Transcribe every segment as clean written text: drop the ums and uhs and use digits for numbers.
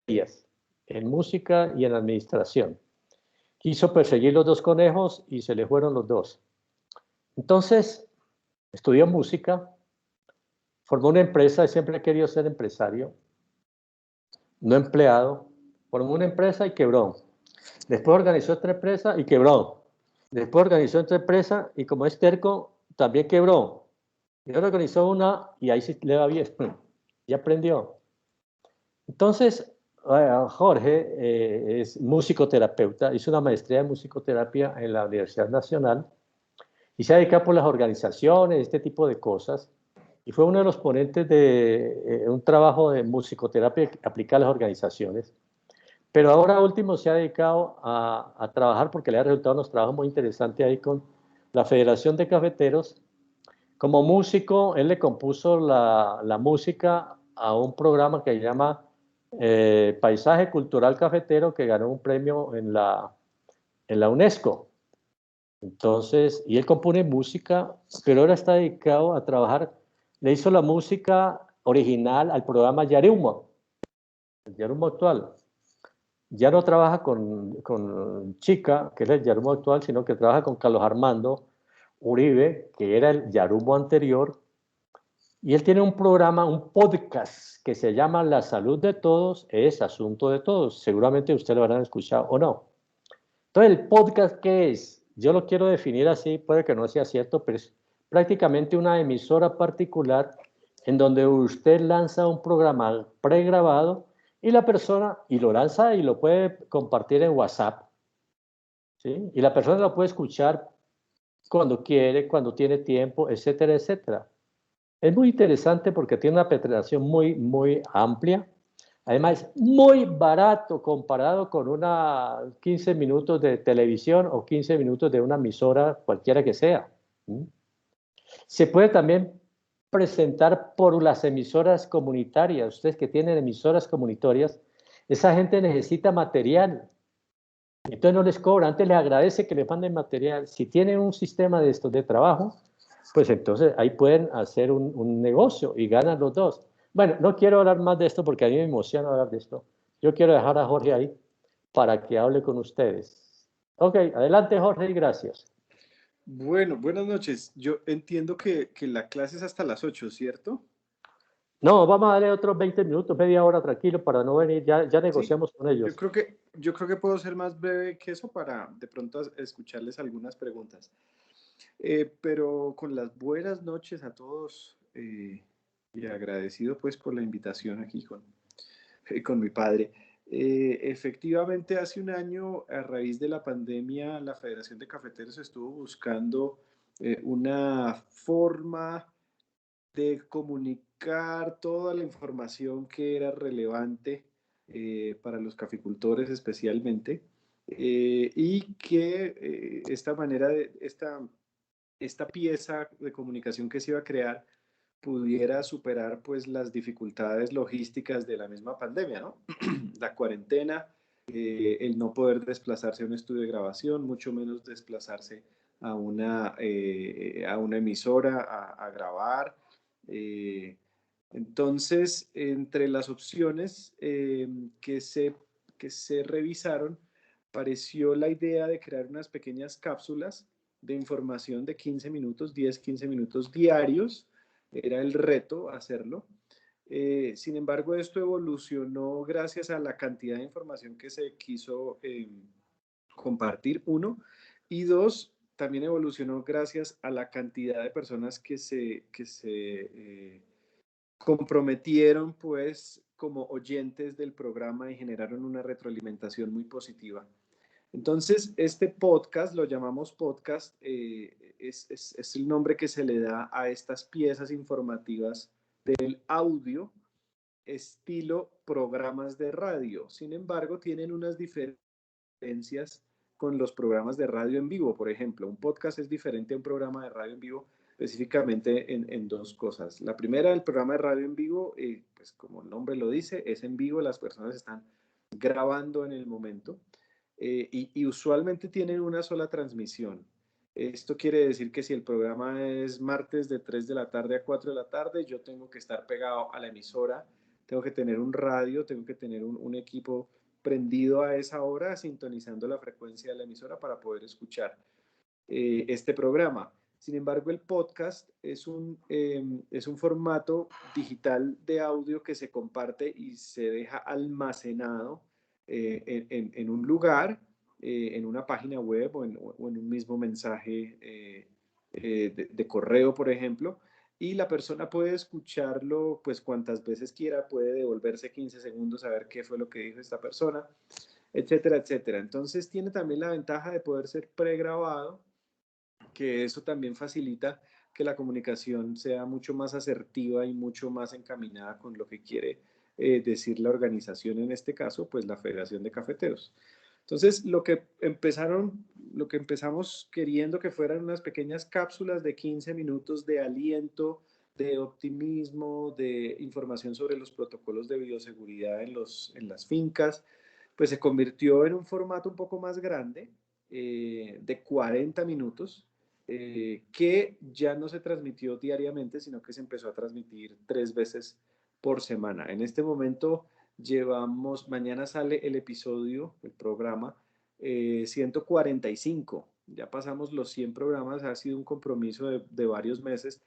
en música y en administración. Quiso perseguir los dos conejos y se le fueron los dos. Entonces, estudió música, formó una empresa, siempre ha querido ser empresario, no empleado, formó una empresa y quebró. Después organizó otra empresa y quebró. Después organizó otra empresa y como es terco, también quebró. Y ahora organizó una y ahí sí le va bien. Y aprendió. Entonces, Jorge es musicoterapeuta, hizo una maestría en musicoterapia en la Universidad Nacional y se ha dedicado por las organizaciones, este tipo de cosas. Y fue uno de los ponentes de un trabajo de musicoterapia aplicada a las organizaciones. Pero ahora último se ha dedicado a trabajar porque le ha resultado unos trabajos muy interesantes ahí con la Federación de Cafeteros. Como músico, él le compuso la música a un programa que se llama Paisaje Cultural Cafetero, que ganó un premio en la UNESCO. Entonces, y él compone música, pero ahora está dedicado a trabajar, le hizo la música original al programa Yarumo, el Yarumo actual. Ya no trabaja con Chica, que es el Yarumo actual, sino que trabaja con Carlos Armando Uribe, que era el Yarumo anterior, y él tiene un programa, un podcast que se llama La salud de todos es asunto de todos. Seguramente ustedes lo habrán escuchado o no. Entonces, ¿el podcast qué es? Yo lo quiero definir así, puede que no sea cierto, pero es prácticamente una emisora particular en donde usted lanza un programa pregrabado y la persona, y lo lanza y lo puede compartir en WhatsApp, ¿sí? Y la persona lo puede escuchar cuando quiere, cuando tiene tiempo, etcétera, etcétera. Es muy interesante porque tiene una penetración muy amplia. Además, es muy barato comparado con una 15 minutos de televisión o 15 minutos de una emisora, cualquiera que sea. ¿Mm? Se puede también presentar por las emisoras comunitarias. Ustedes que tienen emisoras comunitarias, esa gente necesita material. Entonces no les cobra, antes les agradece que les manden material. Si tienen un sistema de estos de trabajo, pues entonces ahí pueden hacer un negocio y ganan los dos. Bueno, no quiero hablar más de esto porque a mí me emociona hablar de esto. Yo quiero dejar a Jorge ahí para que hable con ustedes. Ok, adelante Jorge y gracias. Bueno, buenas noches. Yo entiendo que la clase es hasta las 8, ¿cierto? No, vamos a darle otros 20 minutos, media hora tranquilo para no venir, ya Sí, negociamos con ellos. yo creo que puedo ser más breve que eso para de pronto escucharles algunas preguntas. Pero con las buenas noches a todos y agradecido pues por la invitación aquí con mi padre. Efectivamente, hace un año, a raíz de la pandemia, la Federación de Cafeteros estuvo buscando una forma de comunicar toda la información que era relevante para los caficultores especialmente, y que esta manera esta pieza de comunicación que se iba a crear pudiera superar pues las dificultades logísticas de la misma pandemia, ¿no? La cuarentena, el no poder desplazarse a un estudio de grabación, mucho menos desplazarse a una emisora a grabar. Eh, entonces, entre las opciones que se revisaron, pareció la idea de crear unas pequeñas cápsulas de información de 15 minutos, 10, 15 minutos diarios. Era el reto hacerlo. Sin embargo, esto evolucionó gracias a la cantidad de información que se quiso compartir, uno, y dos, también evolucionó gracias a la cantidad de personas que se comprometieron pues como oyentes del programa y generaron una retroalimentación muy positiva. Entonces, este podcast, lo llamamos podcast, es el nombre que se le da a estas piezas informativas del audio, estilo programas de radio. Sin embargo, tienen unas diferencias con los programas de radio en vivo. Por ejemplo, un podcast es diferente a un programa de radio en vivo específicamente en dos cosas. La primera, el programa de radio en vivo, pues como el nombre lo dice, es en vivo, las personas están grabando en el momento y usualmente tienen una sola transmisión. Esto quiere decir que si el programa es martes de 3 de la tarde a 4 de la tarde, yo tengo que estar pegado a la emisora tengo que tener un radio, tengo que tener un equipo prendido a esa hora, sintonizando la frecuencia de la emisora para poder escuchar este programa. Sin embargo, el podcast es un formato digital de audio que se comparte y se deja almacenado en un lugar, en una página web o en un mismo mensaje de correo, por ejemplo, y la persona puede escucharlo pues cuantas veces quiera, puede devolverse 15 segundos a ver qué fue lo que dijo esta persona, etcétera, etcétera. Entonces tiene también la ventaja de poder ser pregrabado, que eso también facilita que la comunicación sea mucho más asertiva y mucho más encaminada con lo que quiere decir la organización, en este caso, pues la Federación de Cafeteros. Entonces, lo que empezamos queriendo que fueran unas pequeñas cápsulas de 15 minutos de aliento, de optimismo, de información sobre los protocolos de bioseguridad en las fincas, pues se convirtió en un formato un poco más grande, de 40 minutos, que ya no se transmitió diariamente, sino que se empezó a transmitir 3 veces por semana. En este momento mañana sale el episodio, el programa 145. Ya pasamos los 100 programas, ha sido un compromiso de varios meses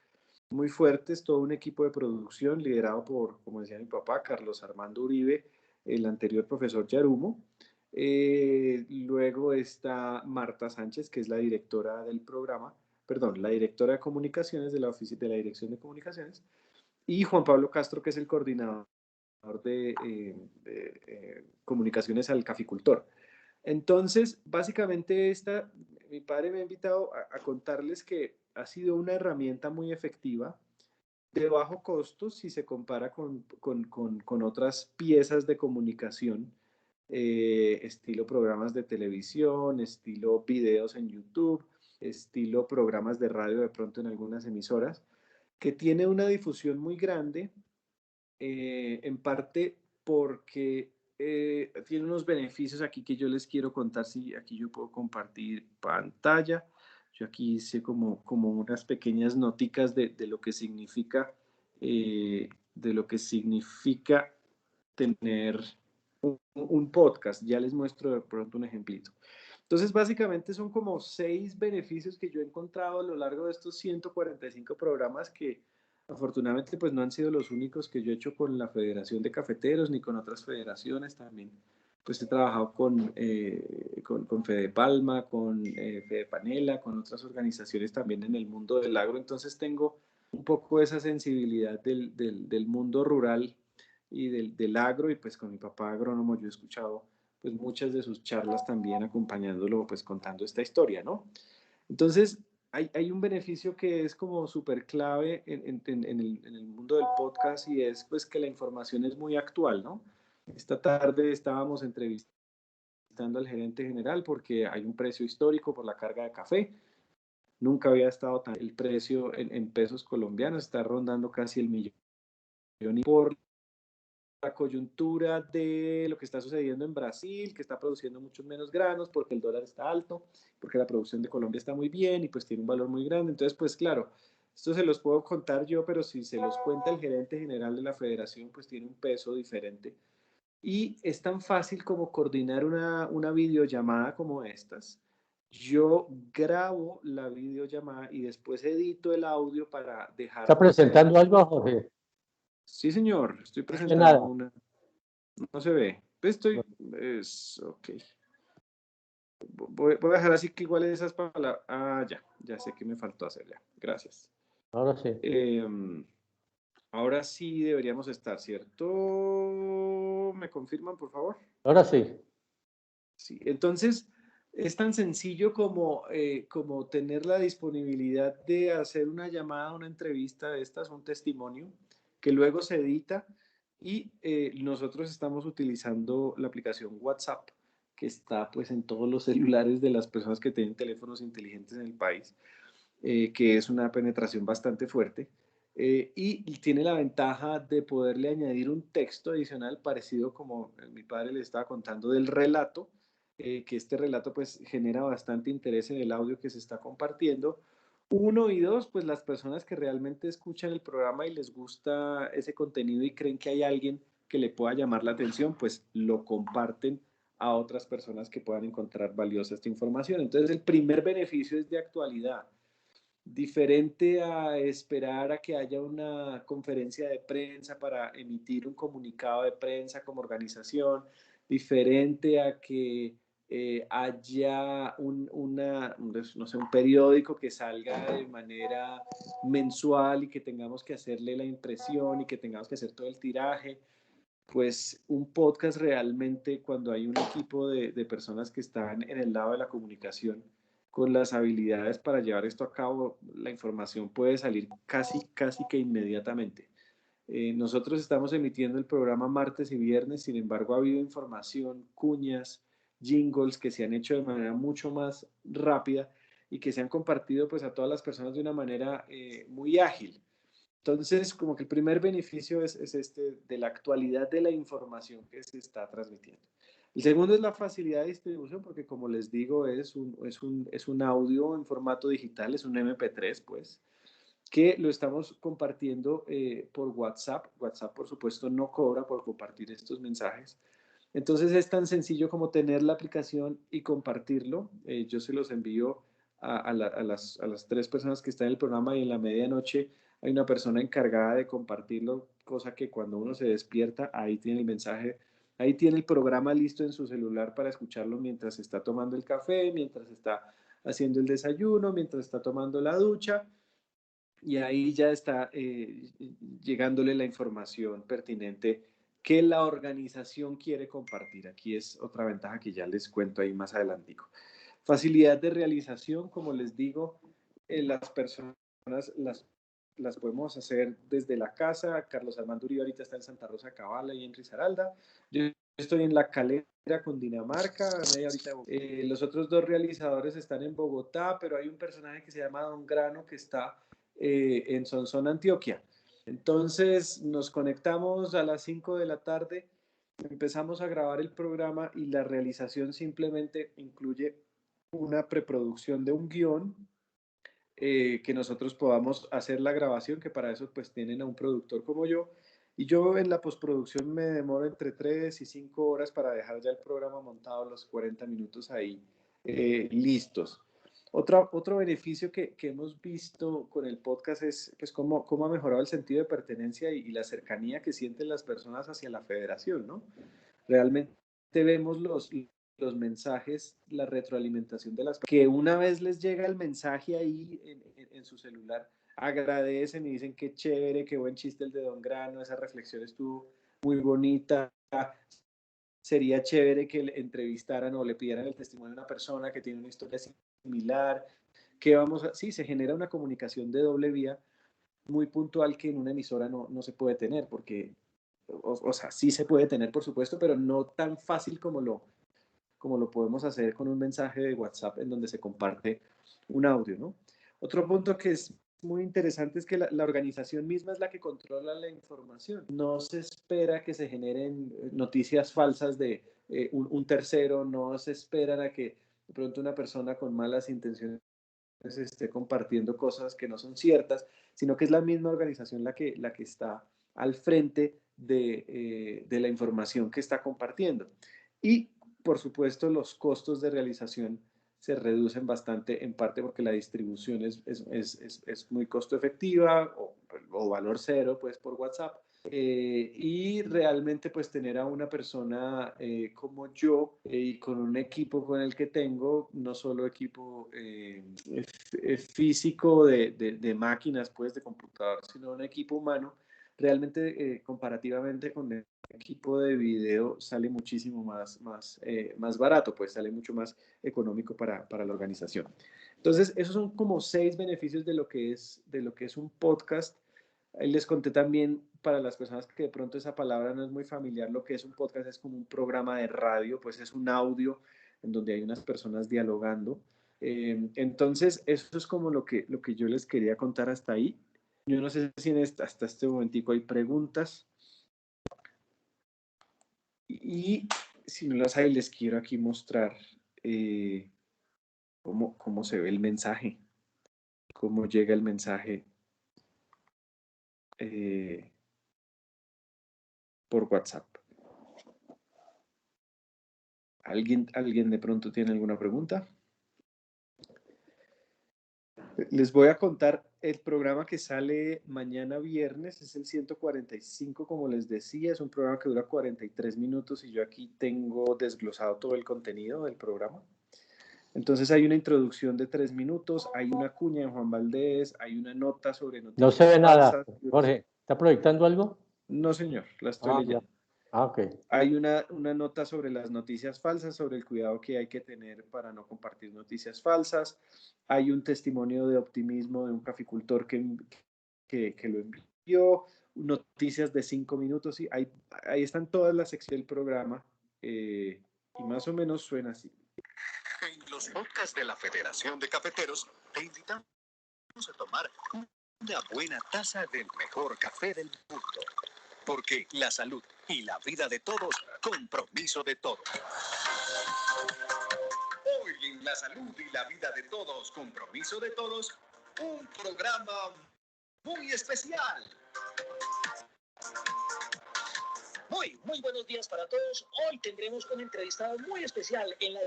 muy fuertes, todo un equipo de producción liderado por, como decía mi papá, Carlos Armando Uribe, el anterior profesor Yarumo. Luego está Marta Sánchez, que es la directora del programa, perdón, la directora de comunicaciones de de la Dirección de Comunicaciones, y Juan Pablo Castro, que es el coordinador de comunicaciones al caficultor. Entonces, básicamente mi padre me ha invitado a contarles que ha sido una herramienta muy efectiva, de bajo costo si se compara con otras piezas de comunicación, estilo programas de televisión, estilo videos en YouTube, estilo programas de radio de pronto en algunas emisoras, que tiene una difusión muy grande, en parte porque tiene unos beneficios aquí que yo les quiero contar. Si aquí yo puedo compartir pantalla, yo aquí hice como unas pequeñas noticas de lo que significa, de lo que significa tener un podcast. Ya les muestro de pronto un ejemplito. Entonces, básicamente son como 6 beneficios que yo he encontrado a lo largo de estos 145 programas, que afortunadamente pues no han sido los únicos que yo he hecho con la Federación de Cafeteros ni con otras federaciones también. Pues he trabajado con Fede Palma, con Fede Panela, con otras organizaciones también en el mundo del agro. Entonces tengo un poco esa sensibilidad del mundo rural y del agro, y pues con mi papá agrónomo yo he escuchado pues muchas de sus charlas también acompañándolo, pues contando esta historia, ¿no? Entonces, hay un beneficio que es como súper clave en el mundo del podcast, y es pues que la información es muy actual, ¿no? Esta tarde estábamos entrevistando al gerente general porque hay un precio histórico por la carga de café. Nunca había estado tan el precio en pesos colombianos, está rondando casi el millón, y por la coyuntura de lo que está sucediendo en Brasil, que está produciendo muchos menos granos porque el dólar está alto, porque la producción de Colombia está muy bien y pues tiene un valor muy grande. Entonces, pues claro, esto se los puedo contar yo, pero si se los cuenta el gerente general de la federación, pues tiene un peso diferente. Y es tan fácil como coordinar una videollamada como estas. Yo grabo la videollamada y después edito el audio para ¿Está dejar presentando algo, Jorge? Sí, señor, estoy No se ve presentando nada. una. No se ve. Ok. Voy a dejar así, que igual esas palabras. Ya sé que me faltó hacer ya. Gracias. Ahora sí. Ahora sí deberíamos estar, ¿cierto? ¿Me confirman, por favor? Ahora sí. Sí. Entonces, es tan sencillo como tener la disponibilidad de hacer una llamada, una entrevista de estas, un testimonio, que luego se edita, y nosotros estamos utilizando la aplicación WhatsApp, que está pues en todos los celulares de las personas que tienen teléfonos inteligentes en el país, que es una penetración bastante fuerte, y tiene la ventaja de poderle añadir un texto adicional parecido, como mi padre le estaba contando, del relato, que este relato pues genera bastante interés en el audio que se está compartiendo, Uno y dos, pues las personas que realmente escuchan el programa y les gusta ese contenido y creen que hay alguien que le pueda llamar la atención, pues lo comparten a otras personas que puedan encontrar valiosa esta información. Entonces, el primer beneficio es de actualidad, diferente a esperar a que haya una conferencia de prensa para emitir un comunicado de prensa como organización, diferente a que haya no sé, un periódico que salga de manera mensual y que tengamos que hacerle la impresión y que tengamos que hacer todo el tiraje. Pues un podcast realmente, cuando hay un equipo de personas que están en el lado de la comunicación con las habilidades para llevar esto a cabo, la información puede salir casi que inmediatamente. Nosotros estamos emitiendo el programa martes y viernes, sin embargo ha habido información, cuñas, jingles que se han hecho de manera mucho más rápida y que se han compartido pues a todas las personas de una manera muy ágil. Entonces, como que el primer beneficio es este de la actualidad de la información que se está transmitiendo. El segundo es la facilidad de distribución, porque como les digo, es un audio en formato digital, es un MP3, pues, que lo estamos compartiendo por WhatsApp. WhatsApp, por supuesto, no cobra por compartir estos mensajes. Entonces es tan sencillo como tener la aplicación y compartirlo. Yo se los envío a las tres personas que están en el programa y en la medianoche hay una persona encargada de compartirlo, cosa que cuando uno se despierta, ahí tiene el mensaje, ahí tiene el programa listo en su celular para escucharlo mientras está tomando el café, mientras está haciendo el desayuno, mientras está tomando la ducha y ahí ya está llegándole la información pertinente que la organización quiere compartir. Aquí es otra ventaja que ya les cuento ahí más adelantico. Facilidad de realización, como les digo, las personas las podemos hacer desde la casa. Carlos Armando Uribe ahorita está en Santa Rosa Cabala y en Risaralda. Yo estoy en La Calera, Cundinamarca, media horita. Los otros dos realizadores están en Bogotá, pero hay un personaje que se llama Don Grano que está en Sonsón, Antioquia. Entonces nos conectamos a las 5 de la tarde, empezamos a grabar el programa y la realización simplemente incluye una preproducción de un guión, que nosotros podamos hacer la grabación, que para eso pues tienen a un productor como yo. Y yo en la postproducción me demoro entre 3 y 5 horas para dejar ya el programa montado, los 40 minutos ahí listos. Otro beneficio que hemos visto con el podcast es pues, cómo ha mejorado el sentido de pertenencia y la cercanía que sienten las personas hacia la federación, ¿no? Realmente vemos los mensajes, la retroalimentación de las personas, que una vez les llega el mensaje ahí en su celular, agradecen y dicen qué chévere, qué buen chiste el de Don Grano, esa reflexión estuvo muy bonita, sería chévere que le entrevistaran o le pidieran el testimonio de una persona que tiene una historia similar, que vamos a, sí, se genera una comunicación de doble vía muy puntual que en una emisora no se puede tener, porque, o sea, sí se puede tener, por supuesto, pero no tan fácil como lo podemos hacer con un mensaje de WhatsApp en donde se comparte un audio, ¿no? Otro punto que es muy interesante es que la organización misma es la que controla la información. No se espera que se generen noticias falsas de un tercero, no se espera a que de pronto una persona con malas intenciones esté compartiendo cosas que no son ciertas, sino que es la misma organización la que está al frente de la información que está compartiendo. Y, por supuesto, los costos de realización se reducen bastante, en parte porque la distribución es muy costo efectiva o valor cero, pues, por WhatsApp. Y realmente pues tener a una persona como yo y con un equipo con el que tengo, no solo equipo físico de máquinas, pues de computador, sino un equipo humano, realmente comparativamente con el equipo de video sale muchísimo más barato, pues sale mucho más económico para la organización. Entonces, esos son como 6 beneficios de lo que es un podcast. Ahí les conté también, para las personas que de pronto esa palabra no es muy familiar, lo que es un podcast es como un programa de radio, pues es un audio en donde hay unas personas dialogando. Entonces, eso es como lo que yo les quería contar hasta ahí. Yo no sé si hasta este momentico hay preguntas. Y si no las hay, les quiero aquí mostrar cómo se ve el mensaje. cómo llega el mensaje por WhatsApp. ¿Alguien de pronto tiene alguna pregunta? Les voy a contar el programa que sale mañana viernes, es el 145, como les decía, es un programa que dura 43 minutos y yo aquí tengo desglosado todo el contenido del programa. Entonces hay una introducción de 3 minutos, hay una cuña de Juan Valdés, hay una nota sobre noticias No se ve nada. falsas. Jorge, ¿está proyectando algo? No, señor, la estoy leyendo. Ok. Hay una nota sobre las noticias falsas, sobre el cuidado que hay que tener para no compartir noticias falsas. Hay un testimonio de optimismo de un caficultor que lo envió, noticias de 5 minutos, y ahí están todas las secciones del programa, y más o menos suena así. En los podcasts de la Federación de Cafeteros te invitamos a tomar una buena taza del mejor café del mundo. Porque la salud y la vida de todos, compromiso de todos. Hoy en La Salud y la Vida de Todos, compromiso de todos, un programa muy especial. Muy buenos días para todos. Hoy tendremos un entrevistado muy especial en la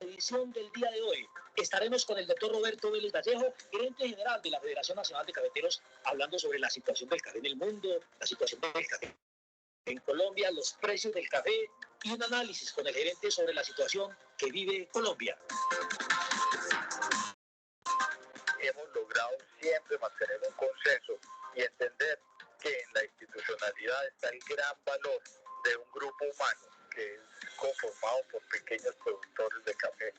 edición del día de hoy. Estaremos con el doctor Roberto Vélez Vallejo, gerente general de la Federación Nacional de Cafeteros, hablando sobre la situación del café en el mundo, la situación del café en Colombia, los precios del café y un análisis con el gerente sobre la situación que vive Colombia. Hemos logrado siempre mantener un consenso y entender que en la institucionalidad está el gran valor de un grupo humano que es conformado por pequeños productores de café.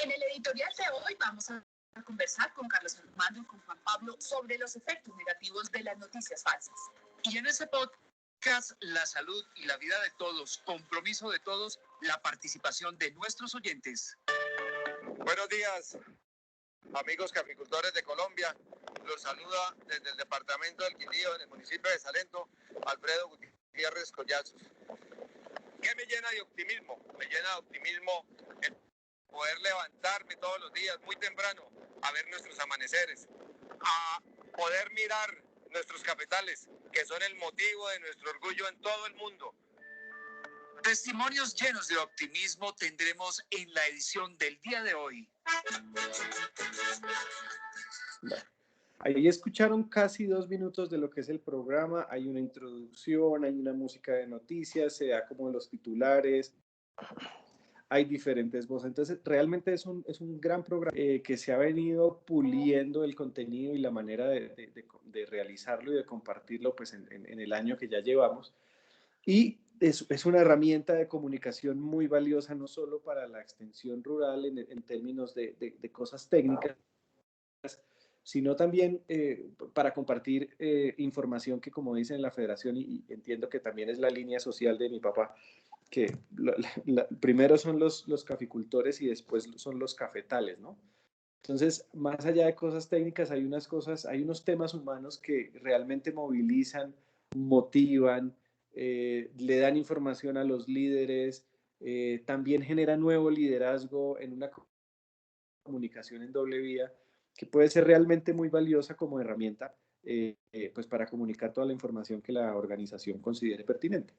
En el editorial de hoy vamos a conversar con Carlos Armando y con Juan Pablo sobre los efectos negativos de las noticias falsas. Y en ese podcast, La Salud y la Vida de Todos, compromiso de todos, la participación de nuestros oyentes. Buenos días, amigos caficultores de Colombia. Los saluda desde el departamento del Quindío, en el municipio de Salento, Alfredo Gutiérrez Collazos. ¿Qué me llena de optimismo? Me llena de optimismo el poder levantarme todos los días muy temprano a ver nuestros amaneceres, a poder mirar nuestros cafetales, que son el motivo de nuestro orgullo en todo el mundo. Testimonios llenos de optimismo tendremos en la edición del día de hoy. Ahí escucharon casi 2 minutos de lo que es el programa. Hay una introducción, hay una música de noticias, se da como los titulares, hay diferentes voces. Entonces, realmente es un gran programa que se ha venido puliendo el contenido y la manera de realizarlo y de compartirlo pues, en el año que ya llevamos. Y es una herramienta de comunicación muy valiosa, no solo para la extensión rural en términos de cosas técnicas, sino también para compartir información que, como dicen en la federación, y entiendo que también es la línea social de mi papá, que primero son los caficultores y después son los cafetales, ¿no? Entonces, más allá de cosas técnicas, hay unos temas humanos que realmente movilizan, motivan, le dan información a los líderes, también genera nuevo liderazgo en una comunicación en doble vía, que puede ser realmente muy valiosa como herramienta pues para comunicar toda la información que la organización considere pertinente.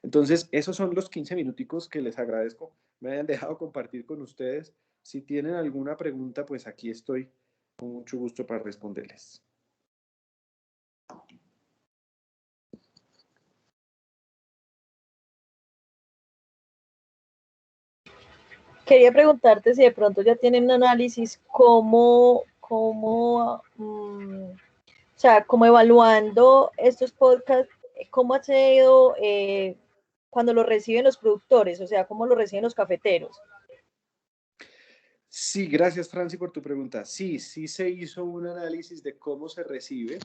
Entonces, esos son los 15 minuticos que les agradezco me hayan dejado compartir con ustedes. Si tienen alguna pregunta, pues aquí estoy con mucho gusto para responderles. Quería preguntarte si de pronto ya tienen un análisis como evaluando estos podcasts, cómo ha sido cuando lo reciben los productores, o sea, cómo lo reciben los cafeteros. Sí, gracias Franci por tu pregunta. Sí se hizo un análisis de cómo se recibe.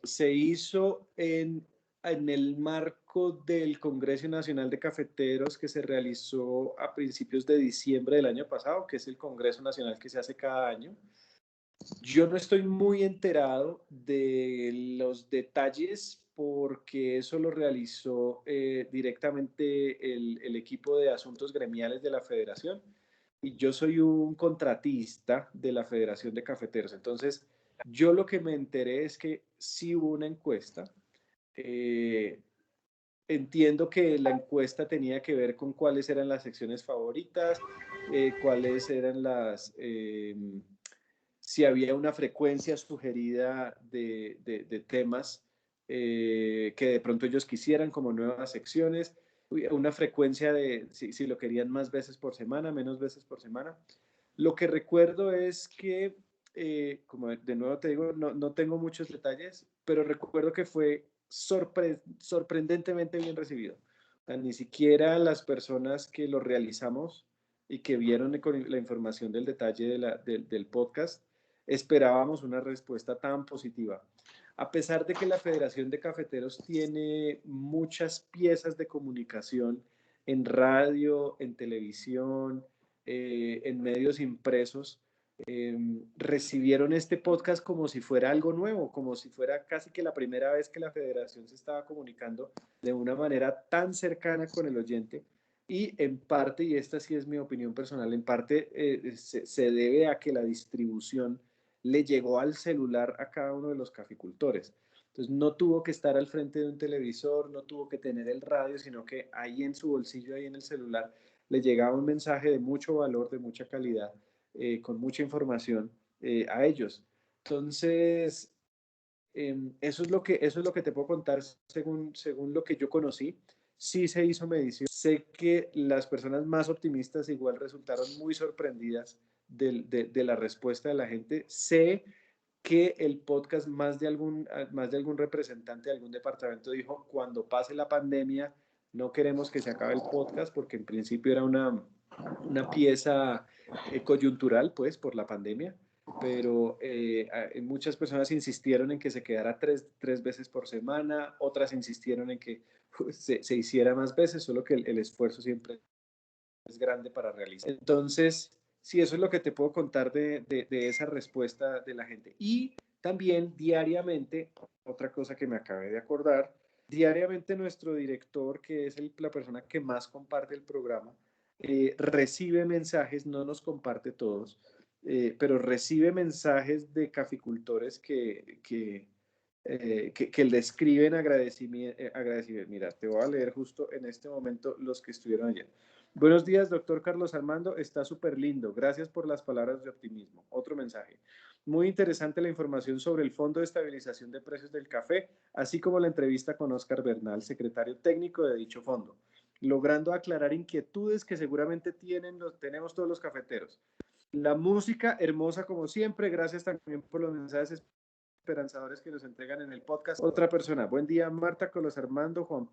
Se hizo en el marco del Congreso Nacional de Cafeteros que se realizó a principios de diciembre del año pasado, que es el Congreso Nacional que se hace cada año. Yo no estoy muy enterado de los detalles porque eso lo realizó directamente el equipo de asuntos gremiales de la federación. y yo soy un contratista de la Federación de Cafeteros. Entonces, yo lo que me enteré es que sí hubo una encuesta. Entiendo que la encuesta tenía que ver con cuáles eran las secciones favoritas, cuáles eran si había una frecuencia sugerida de temas que de pronto ellos quisieran como nuevas secciones, una frecuencia de si lo querían más veces por semana, menos veces por semana. Lo que recuerdo es que, como de nuevo te digo, no tengo muchos detalles, pero recuerdo que fue sorprendentemente bien recibido. O sea, ni siquiera las personas que lo realizamos y que vieron con la información del detalle del podcast, esperábamos una respuesta tan positiva. A pesar de que la Federación de Cafeteros tiene muchas piezas de comunicación en radio, en televisión, en medios impresos, recibieron este podcast como si fuera algo nuevo, como si fuera casi que la primera vez que la federación se estaba comunicando de una manera tan cercana con el oyente. Y en parte, y esta sí es mi opinión personal, en parte se debe a que la distribución le llegó al celular a cada uno de los caficultores. Entonces no tuvo que estar al frente de un televisor, no tuvo que tener el radio, sino que ahí en su bolsillo, ahí en el celular, le llegaba un mensaje de mucho valor, de mucha calidad, con mucha información a ellos. Entonces, eso es lo que te puedo contar según lo que yo conocí. Sí se hizo medición. Sé que las personas más optimistas igual resultaron muy sorprendidas de la respuesta de la gente. Sé que el podcast, más de algún representante de algún departamento dijo, cuando pase la pandemia, no queremos que se acabe el podcast, porque en principio era una pieza coyuntural, pues, por la pandemia, pero muchas personas insistieron en que se quedara tres veces por semana, otras insistieron en que se hiciera más veces, solo que el esfuerzo siempre es grande para realizar. Entonces, sí, eso es lo que te puedo contar de esa respuesta de la gente. Y también diariamente, otra cosa que me acabé de acordar, diariamente nuestro director, que es la persona que más comparte el programa, recibe mensajes, no nos comparte todos, pero recibe mensajes de caficultores que le escriben agradecimiento. Mira, te voy a leer justo en este momento los que estuvieron ayer. Buenos días, doctor Carlos Armando. Está súper lindo. Gracias por las palabras de optimismo. Otro mensaje. Muy interesante la información sobre el Fondo de Estabilización de Precios del Café, así como la entrevista con Óscar Bernal, secretario técnico de dicho fondo, logrando aclarar inquietudes que seguramente tenemos todos los cafeteros. La música hermosa como siempre. Gracias también por los mensajes esperanzadores que nos entregan en el podcast. Otra persona. Buen día, Marta, Carlos Armando, Juan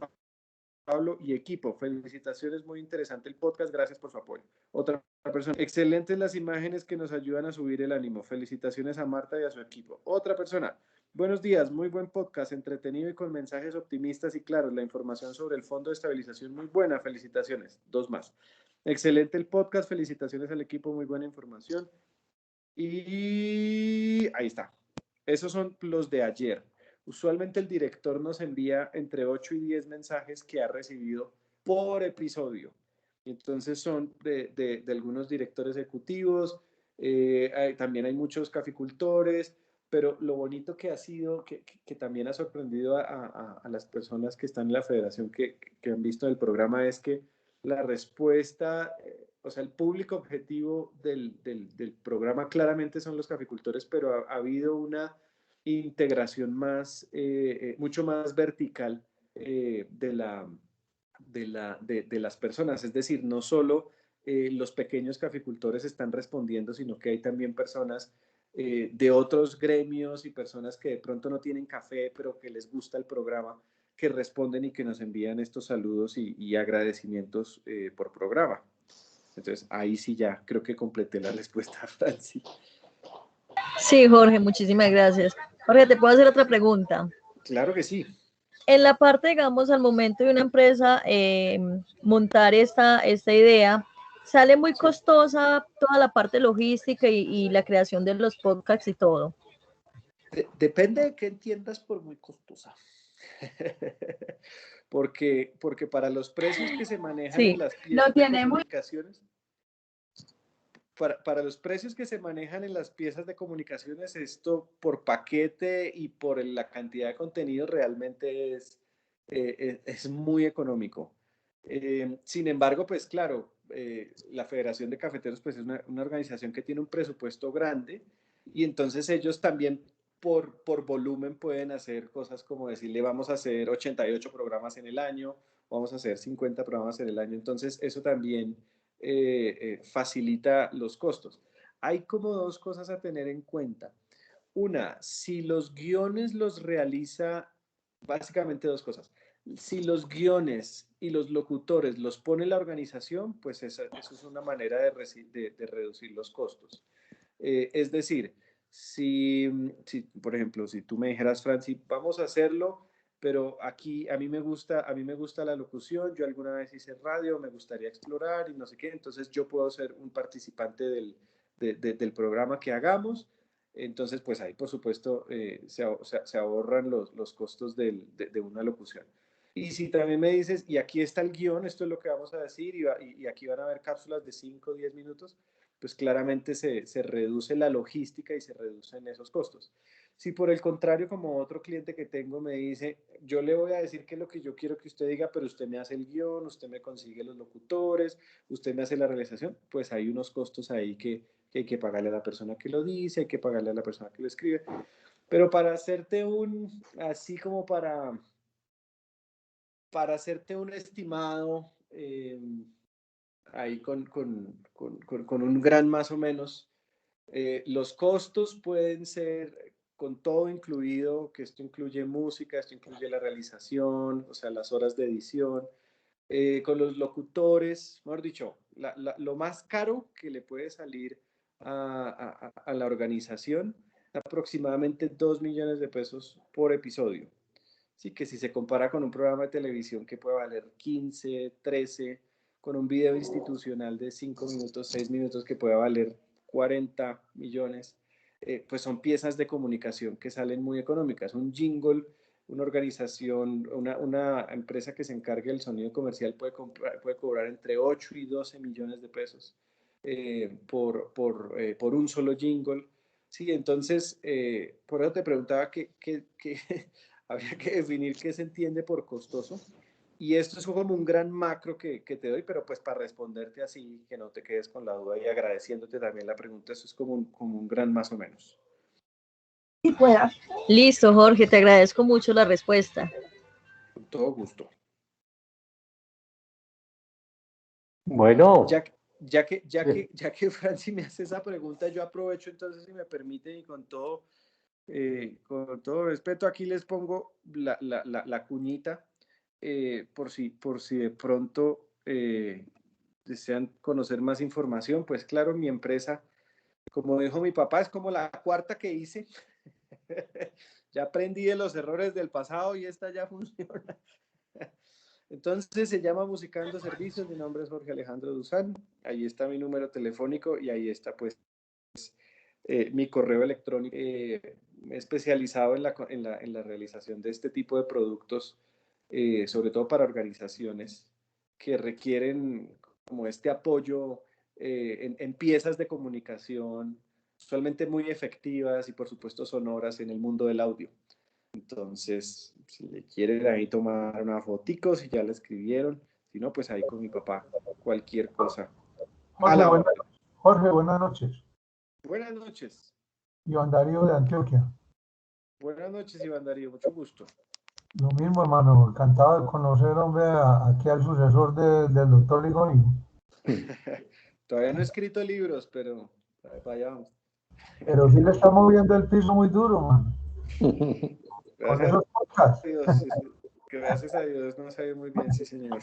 Pablo y equipo. Felicitaciones, muy interesante el podcast. Gracias por su apoyo. Otra persona. Excelentes las imágenes que nos ayudan a subir el ánimo. Felicitaciones a Marta y a su equipo. Otra persona. Buenos días, muy buen podcast, entretenido y con mensajes optimistas y claros. La información sobre el Fondo de Estabilización muy buena. Felicitaciones. Dos más. Excelente el podcast. Felicitaciones al equipo. Muy buena información. Y ahí está. Esos son los de ayer. Usualmente el director nos envía entre 8 y 10 mensajes que ha recibido por episodio. Entonces son de algunos directores ejecutivos, también hay muchos caficultores, pero lo bonito que ha sido, que también ha sorprendido a las personas que están en la federación que han visto el programa, es que la respuesta, o sea, el público objetivo del programa claramente son los caficultores, pero ha habido una integración mucho más vertical de las personas. Es decir, no solo los pequeños caficultores están respondiendo, sino que hay también personas de otros gremios y personas que de pronto no tienen café, pero que les gusta el programa, que responden y que nos envían estos saludos y agradecimientos por programa. Entonces, ahí sí ya creo que completé la respuesta, Franci. Sí, Jorge, muchísimas gracias. Jorge, ¿te puedo hacer otra pregunta? Claro que sí. En la parte, digamos, al momento de una empresa montar esta idea, sale muy costosa toda la parte logística y la creación de los podcasts y todo. Depende de qué entiendas por muy costosa. porque para los precios que se manejan en las piezas de comunicaciones, para los precios que se manejan en las piezas de comunicaciones, esto por paquete y por la cantidad de contenido realmente es muy económico. Sin embargo, pues claro, la Federación de Cafeteros pues es una organización que tiene un presupuesto grande y entonces ellos también por volumen pueden hacer cosas como decirle vamos a hacer 88 programas en el año, vamos a hacer 50 programas en el año. Entonces eso también facilita los costos. Hay como dos cosas a tener en cuenta. Una, si los guiones los realiza, básicamente dos cosas. Si los guiones y los locutores los pone la organización, pues eso es una manera de reducir los costos. Es decir, si, por ejemplo, si tú me dijeras, Franci, vamos a hacerlo, pero aquí a mí me gusta la locución, yo alguna vez hice radio, me gustaría explorar y no sé qué, entonces yo puedo ser un participante del programa que hagamos. Entonces, pues ahí, por supuesto, se ahorran los costos de una locución. Y si también me dices, y aquí está el guión, esto es lo que vamos a decir, y aquí van a haber cápsulas de 5 o 10 minutos, pues claramente se reduce la logística y se reducen esos costos. Si por el contrario, como otro cliente que tengo me dice, yo le voy a decir qué es lo que yo quiero que usted diga, pero usted me hace el guión, usted me consigue los locutores, usted me hace la realización, pues hay unos costos ahí que hay que pagarle a la persona que lo dice, hay que pagarle a la persona que lo escribe. Pero para hacerte así como para hacerte un estimado, ahí con un gran más o menos, los costos pueden ser con todo incluido, que esto incluye música, esto incluye la realización, o sea, las horas de edición, con los locutores, mejor dicho, lo más caro que le puede salir a la organización, aproximadamente 2 millones de pesos por episodio. Sí, que si se compara con un programa de televisión que puede valer 15, 13, con un video institucional de 5 minutos, 6 minutos que puede valer 40 millones, pues son piezas de comunicación que salen muy económicas. Un jingle, una organización, una empresa que se encargue del sonido comercial puede cobrar entre 8 y 12 millones de pesos por un solo jingle. Sí, entonces, por eso te preguntaba que habría que definir qué se entiende por costoso. Y esto es como un gran macro que te doy, pero pues para responderte así, que no te quedes con la duda y agradeciéndote también la pregunta, eso es como un gran más o menos. Sí, pueda. Listo, Jorge, te agradezco mucho la respuesta. Con todo gusto. Bueno, Ya que Franci me hace esa pregunta, yo aprovecho entonces, si me permite, y con todo respeto, aquí les pongo la cuñita, por si de pronto desean conocer más información. Pues claro, mi empresa, como dijo mi papá, es como la cuarta que hice. Ya aprendí de los errores del pasado y esta ya funciona. Entonces se llama Musicando Servicios. Mi nombre es Jorge Alejandro Duzán. Ahí está mi número telefónico y ahí está pues mi correo electrónico. Especializado en la realización de este tipo de productos, sobre todo para organizaciones que requieren como este apoyo en piezas de comunicación, usualmente muy efectivas y por supuesto sonoras en el mundo del audio. Entonces, si le quieren ahí tomar una fotico, si ya la escribieron, si no, pues ahí con mi papá, cualquier cosa. Jorge, buenas noches. Buenas noches. Iván Darío de Antioquia. Buenas noches, Iván Darío, mucho gusto. Lo mismo, hermano, encantado de conocer, hombre, aquí al sucesor del doctor Ligonio. Todavía no he escrito libros, pero vayamos. Pero sí le está moviendo el piso muy duro, man. Con esos podcasts. Gracias a Dios, no sabe muy bien, sí, señor.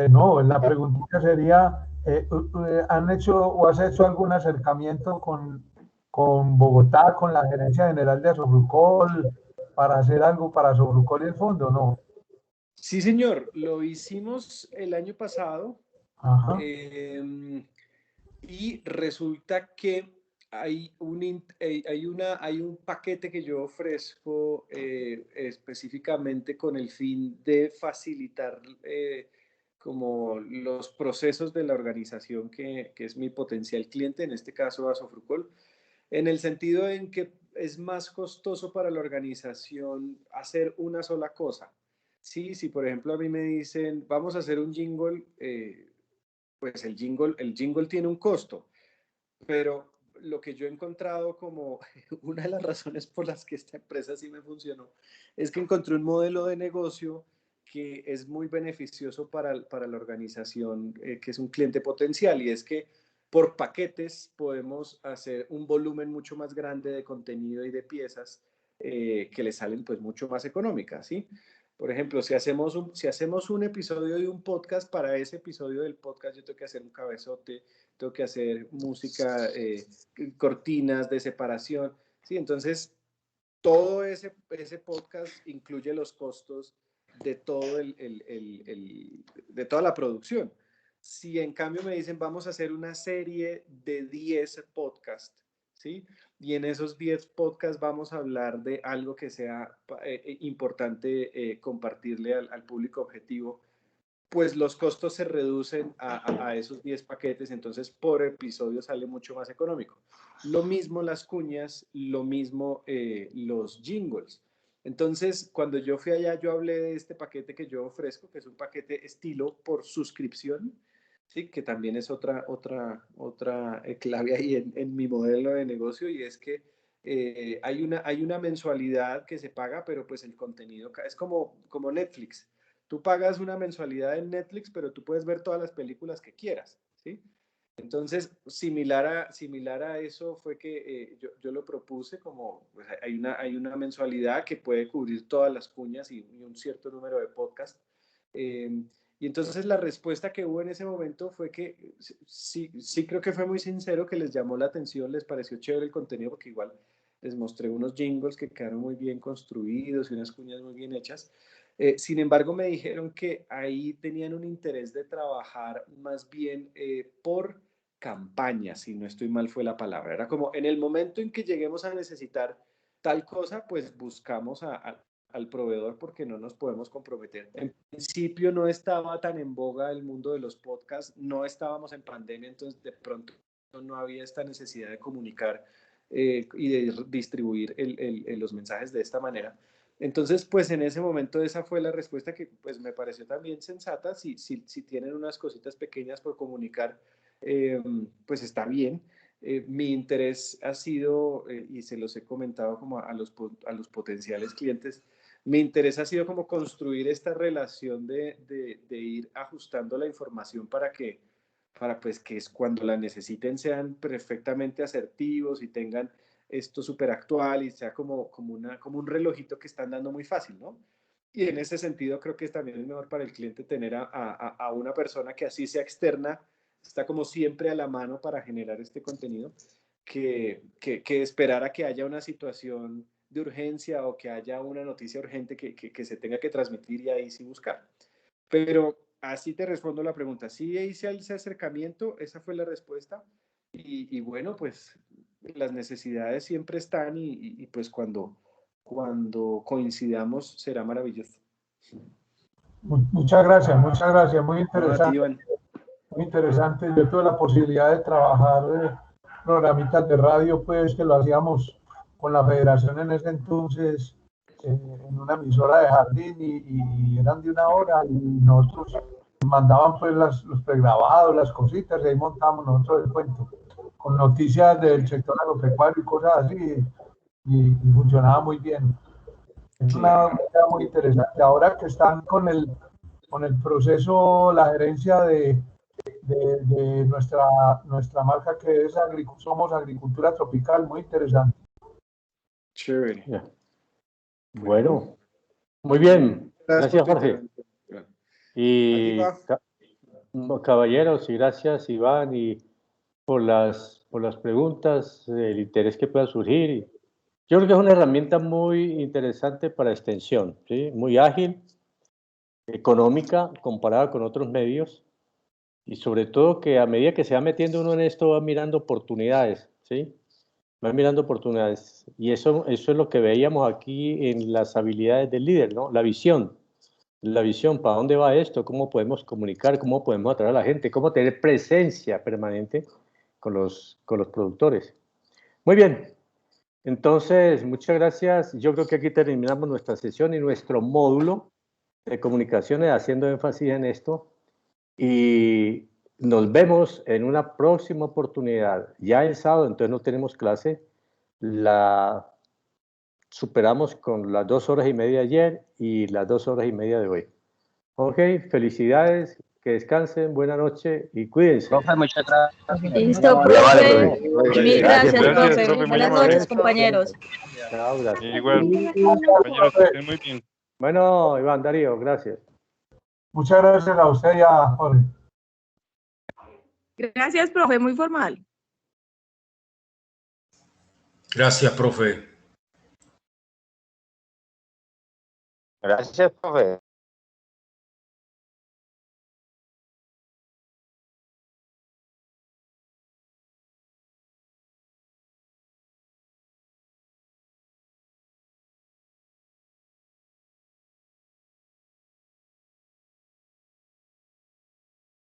No, la preguntita sería, ¿han hecho o has hecho algún acercamiento con Bogotá, con la Gerencia General de Asofrucol, para hacer algo para Asofrucol y el fondo, no? Sí, señor, lo hicimos el año pasado. Ajá. Y resulta que hay un paquete que yo ofrezco específicamente con el fin de facilitar como los procesos de la organización que es mi potencial cliente, en este caso Asofrucol, en el sentido en que es más costoso para la organización hacer una sola cosa. Sí, si por ejemplo a mí me dicen, vamos a hacer un jingle, pues el jingle tiene un costo, pero lo que yo he encontrado como una de las razones por las que esta empresa sí me funcionó es que encontré un modelo de negocio que es muy beneficioso para la organización, que es un cliente potencial, y es que por paquetes podemos hacer un volumen mucho más grande de contenido y de piezas que le salen pues mucho más económicas, ¿sí? Por ejemplo, si hacemos un episodio de un podcast, para ese episodio del podcast yo tengo que hacer un cabezote, tengo que hacer música, cortinas de separación, ¿sí? Entonces, todo ese podcast incluye los costos de, todo de toda la producción. Si en cambio me dicen, vamos a hacer una serie de 10 podcasts, ¿sí? Y en esos 10 podcasts vamos a hablar de algo que sea importante compartirle al público objetivo, pues los costos se reducen a esos 10 paquetes, entonces por episodio sale mucho más económico. Lo mismo las cuñas, lo mismo los jingles. Entonces, cuando yo fui allá, yo hablé de este paquete que yo ofrezco, que es un paquete estilo por suscripción, ¿sí? Que también es otra clave ahí en mi modelo de negocio, y es que hay una mensualidad que se paga, pero pues el contenido es como Netflix. Tú pagas una mensualidad en Netflix, pero tú puedes ver todas las películas que quieras, ¿sí? Entonces, similar a eso fue que yo lo propuse como, pues, hay una mensualidad que puede cubrir todas las cuñas y un cierto número de podcasts. Y entonces la respuesta que hubo en ese momento fue que sí creo que fue muy sincero, que les llamó la atención, les pareció chévere el contenido, porque igual les mostré unos jingles que quedaron muy bien construidos y unas cuñas muy bien hechas. Sin embargo, me dijeron que ahí tenían un interés de trabajar más bien por campaña, si no estoy mal fue la palabra. Era como en el momento en que lleguemos a necesitar tal cosa, pues buscamos al proveedor, porque no nos podemos comprometer. En principio no estaba tan en boga el mundo de los podcasts, no estábamos en pandemia, entonces de pronto no había esta necesidad de comunicar y de distribuir los mensajes de esta manera. Entonces, pues en ese momento esa fue la respuesta que pues me pareció también sensata. Si tienen unas cositas pequeñas por comunicar, pues está bien. Mi interés ha sido, y se los he comentado como a los potenciales clientes, mi interés ha sido como construir esta relación de ir ajustando la información para pues que es cuando la necesiten sean perfectamente asertivos y tengan esto súper actual y sea como un relojito que están dando muy fácil, ¿no? Y en ese sentido creo que también es mejor para el cliente tener a una persona que así sea externa, está como siempre a la mano para generar este contenido, que esperar a que haya una situación de urgencia o que haya una noticia urgente que se tenga que transmitir y ahí sí buscar. Pero así te respondo la pregunta. Sí hice ese acercamiento, esa fue la respuesta. Y bueno, pues las necesidades siempre están y pues cuando coincidamos será maravilloso. Muchas gracias, muy interesante. Iván. Muy interesante. Yo tuve la posibilidad de trabajar programitas de radio, pues que lo hacíamos con la federación en ese entonces, en una emisora de Jardín, y eran de 1 hora, y nosotros mandaban pues los pregrabados, las cositas, y ahí montábamos nosotros el cuento, con noticias del sector agropecuario y cosas así, y funcionaba muy bien. Es una idea muy interesante. Ahora que están con el proceso, la gerencia de nuestra marca, que es Somos Agricultura Tropical, muy interesante. Chévere. Bueno, muy bien. Gracias, Jorge. Y caballeros, y gracias, Iván, y por las preguntas, el interés que pueda surgir. Yo creo que es una herramienta muy interesante para extensión, ¿sí? Muy ágil, económica comparada con otros medios, y sobre todo que a medida que se va metiendo uno en esto va mirando oportunidades, ¿sí? Va mirando oportunidades, y eso es lo que veíamos aquí en las habilidades del líder, ¿no? La visión la visión, para dónde va esto, cómo podemos comunicar, cómo podemos atraer a la gente, cómo tener presencia permanente con los productores. Muy bien, entonces, muchas gracias. Yo creo que aquí terminamos nuestra sesión y nuestro módulo de comunicaciones haciendo énfasis en esto. Y nos vemos en una próxima oportunidad. Ya el sábado, entonces no tenemos clase. La superamos con las 2 horas y media de ayer y las 2 horas y media de hoy. Ok, felicidades, que descansen, buena noche y cuídense. Profe, muchas gracias. Listo, Vale, profe. profe. Mil gracias, Gracias, profe. profe, muy Buenas amable. noches, compañeros. Chao, gracias. Igual, compañeros, que estén muy bien. Bueno, Iván Darío, gracias. Muchas gracias a usted y a Jorge. Gracias, profe, muy formal. Gracias, profe. Gracias, profe.